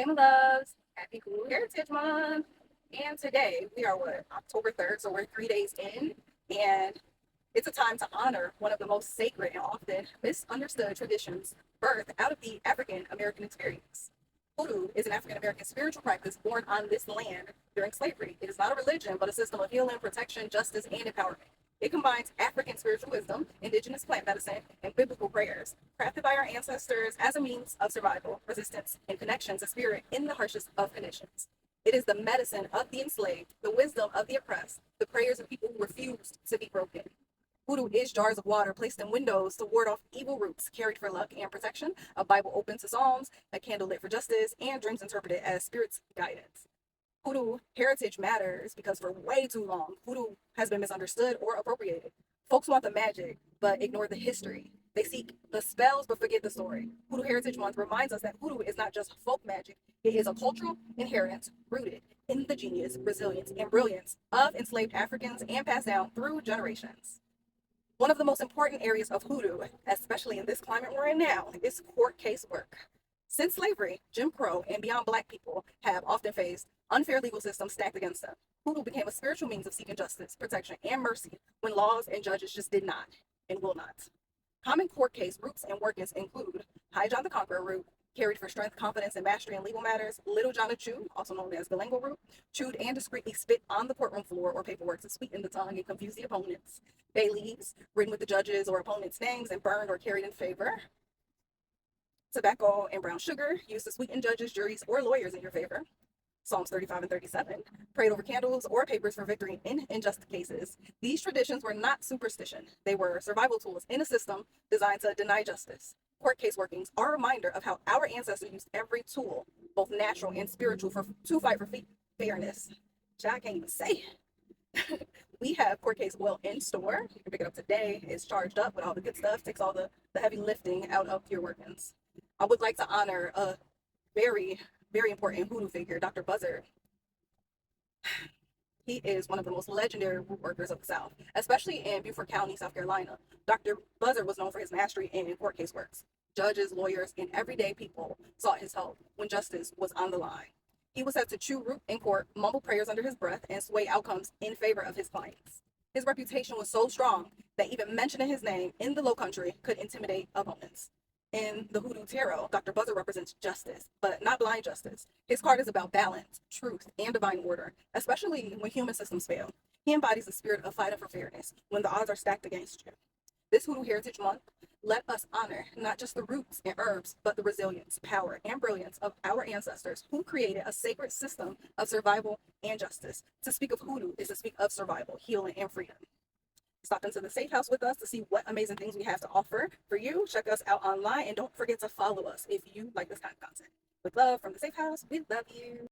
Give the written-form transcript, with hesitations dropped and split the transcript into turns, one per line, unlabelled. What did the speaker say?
Hey, my loves. Happy Hoodoo Heritage Month. And today we are October 3rd, so we're 3 days in. And it's a time to honor one of the most sacred and often misunderstood traditions birthed out of the African American experience. Hoodoo is an African American spiritual practice born on this land during slavery. It is not a religion, but a system of healing, protection, justice, and empowerment. It combines African spiritual wisdom, indigenous plant medicine, and biblical prayers, crafted by our ancestors as a means of survival, resistance, and connection to spirit in the harshest of conditions. It is the medicine of the enslaved, the wisdom of the oppressed, the prayers of people who refused to be broken. Voodoo is jars of water placed in windows to ward off evil roots, carried for luck and protection, a Bible open to Psalms, a candle lit for justice, and dreams interpreted as spirit's guidance. Hoodoo heritage matters because for way too long, hoodoo has been misunderstood or appropriated. Folks want the magic, but ignore the history. They seek the spells, but forget the story. Hoodoo Heritage Month reminds us that hoodoo is not just folk magic, it is a cultural inheritance rooted in the genius, resilience, and brilliance of enslaved Africans and passed down through generations. One of the most important areas of hoodoo, especially in this climate we're in now, is court case work. Since slavery, Jim Crow and beyond Black people have often faced unfair legal systems stacked against them. Hoodoo became a spiritual means of seeking justice, protection, and mercy when laws and judges just did not and will not. Common court case roots and workings include High John the Conqueror root, carried for strength, confidence, and mastery in legal matters; Little John the Chew, also known as the Galengo root, chewed and discreetly spit on the courtroom floor or paperwork to sweeten the tongue and confuse the opponents; Bay leaves, written with the judges or opponents' names and burned or carried in favor; tobacco and brown sugar, used to sweeten judges, juries, or lawyers in your favor; Psalms 35 and 37, prayed over candles or papers for victory in unjust cases. These traditions were not superstition. They were survival tools in a system designed to deny justice. Court case workings are a reminder of how our ancestors used every tool, both natural and spiritual, to fight for fairness. I can't even say. We have court case oil in store. You can pick it up today. It's charged up with all the good stuff, takes all the heavy lifting out of your workings. I would like to honor a very, very important hoodoo figure, Dr. Buzzard. He is one of the most legendary root workers of the South, especially in Beaufort County, South Carolina. Dr. Buzzard was known for his mastery in court case works. Judges, lawyers, and everyday people sought his help when justice was on the line. He was said to chew root in court, mumble prayers under his breath, and sway outcomes in favor of his clients. His reputation was so strong that even mentioning his name in the Low Country could intimidate opponents. In the Hoodoo Tarot, Dr. Buzzard represents justice, but not blind justice. His card is about balance, truth, and divine order, especially when human systems fail. He embodies the spirit of fighting for fairness when the odds are stacked against you. This Hoodoo Heritage Month, let us honor not just the roots and herbs, but the resilience, power, and brilliance of our ancestors who created a sacred system of survival and justice. To speak of hoodoo is to speak of survival, healing, and freedom. Stop into the Safe House with us to see what amazing things we have to offer for you. Check us out online and don't forget to follow us if you like this kind of content. With love from the Safe House, we love you.